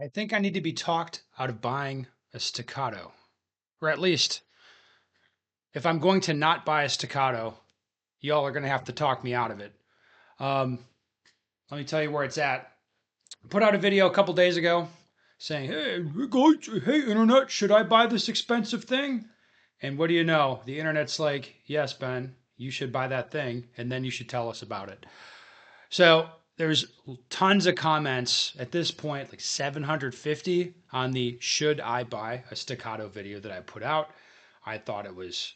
I think I need to be talked out of buying a Staccato. Or at least, if I'm going to not buy a Staccato, y'all are going to have to talk me out of it. Um, Let me tell you where it's at. I put out a video a couple days ago saying, hey, guys, hey, internet, should I buy this expensive thing? And what do you know? The internet's like, yes, Ben, you should buy that thing, and then you should tell us about it. So there's tons of comments at this point, like 750 on the should I buy a Staccato video that I put out. I thought it was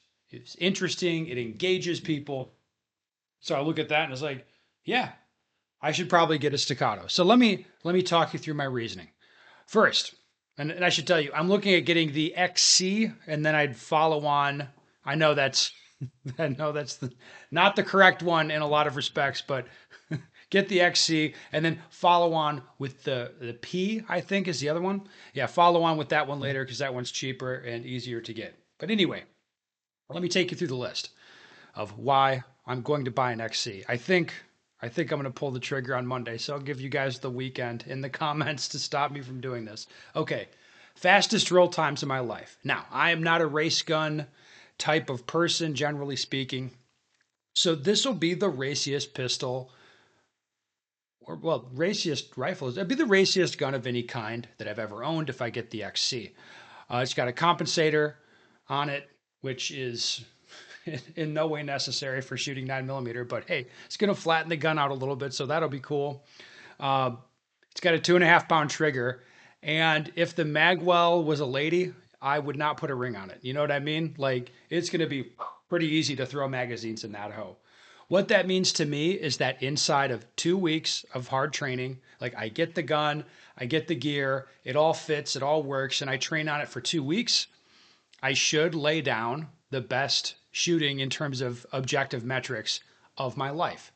interesting. It engages people. So I look at that and it's like, yeah, I should probably get a Staccato. So let me talk you through my reasoning. First, and I should tell you, I'm looking at getting the XC, and then I'd follow on. I know that's not the correct one in a lot of respects, but get the XC and then follow on with the P, I think is the other one. Yeah, follow on with that one later because that one's cheaper and easier to get. But anyway, let me take you through the list of why I'm going to buy an XC. I think I'm going to pull the trigger on Monday, so I'll give you guys the weekend in the comments to stop me from doing this. Okay, fastest roll times in my life. Now, I am not a race gun type of person, generally speaking, so this will be the raciest pistol, or well, raciest rifle. It'd be the raciest gun of any kind that I've ever owned if I get the XC. It's got a compensator on it, which is in no way necessary for shooting 9mm, but hey, it's going to flatten the gun out a little bit, so that'll be cool. Uh, it's got a 2.5 pound trigger, and if the magwell was a lady, I would not put a ring on it. You know what I mean? Like, it's going to be pretty easy to throw magazines in that hoe. What that means to me is that inside of 2 weeks of hard training, like I get the gun, I get the gear, it all fits, it all works, and I train on it for 2 weeks, I should lay down the best shooting in terms of objective metrics of my life.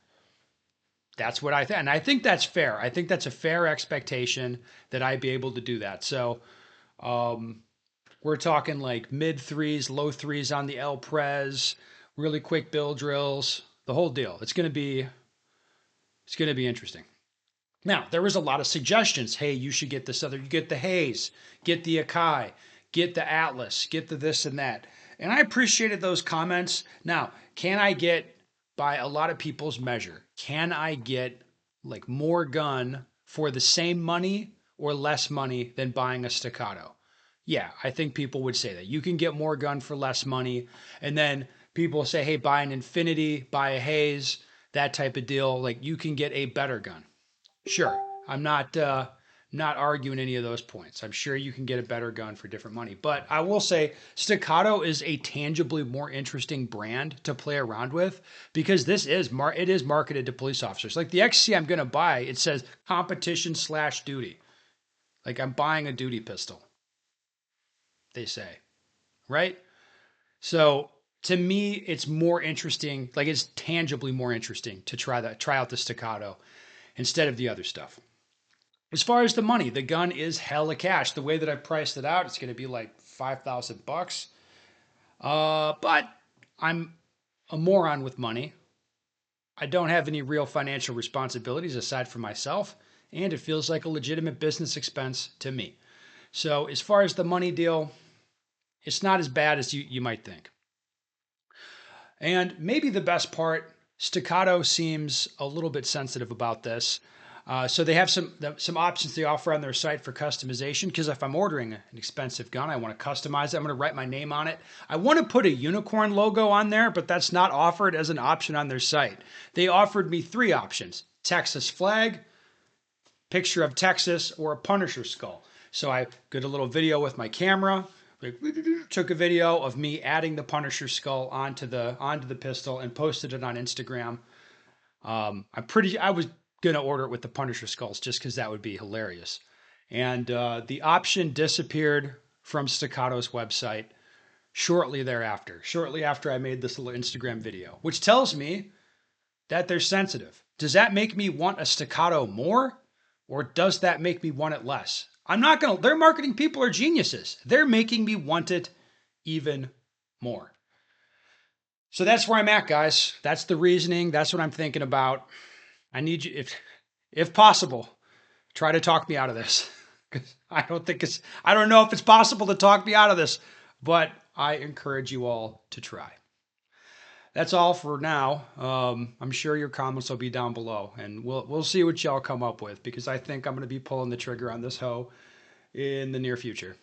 That's what I think. And I think that's fair. I think that's a fair expectation that I'd be able to do that. So um, we're talking like mid threes, low threes on the L Pres, really quick bill drills, the whole deal. It's going to be interesting. Now, there was a lot of suggestions. Hey, you should get this other, you get the Hayes, get the Akai, get the Atlas, get the this and that. And I appreciated those comments. Now, can I get, by a lot of people's measure, can I get like more gun for the same money or less money than buying a Staccato? Yeah, I think people would say that. You can get more gun for less money. And then people say, hey, buy an Infinity, buy a Hayes, that type of deal. Like you can get a better gun. Sure, I'm not arguing any of those points. I'm sure you can get a better gun for different money, but I will say Staccato is a tangibly more interesting brand to play around with because it is marketed to police officers. Like the XC I'm going to buy, it says competition slash duty. Like I'm buying a duty pistol. They say, right? So to me, it's more interesting. Like it's tangibly more interesting to try out the Staccato instead of the other stuff. As far as the money, the gun is hella cash. The way that I priced it out, it's going to be like $5,000. But I'm a moron with money. I don't have any real financial responsibilities aside from myself, and it feels like a legitimate business expense to me. So as far as the money deal, it's not as bad as you might think. And maybe the best part, Staccato seems a little bit sensitive about this. So they have some options they offer on their site for customization. Because if I'm ordering an expensive gun, I want to customize it. I'm going to write my name on it. I want to put a unicorn logo on there, but that's not offered as an option on their site. They offered me 3 options: Texas flag, picture of Texas, or a Punisher skull. So I did a little video with my camera. Took a video of me adding the Punisher skull onto the pistol and posted it on Instagram. I was gonna order it with the Punisher skulls just because that would be hilarious. And the option disappeared from Staccato's website shortly thereafter. Shortly after I made this little Instagram video, which tells me that they're sensitive. Does that make me want a Staccato more, or does that make me want it less? I'm not gonna. Their marketing people are geniuses. They're making me want it even more. So that's where I'm at, guys. That's the reasoning. That's what I'm thinking about. I need you, if possible, try to talk me out of this. because I don't know if it's possible to talk me out of this, but I encourage you all to try. That's all for now. I'm sure your comments will be down below, and we'll see what y'all come up with because I think I'm going to be pulling the trigger on this hoe in the near future.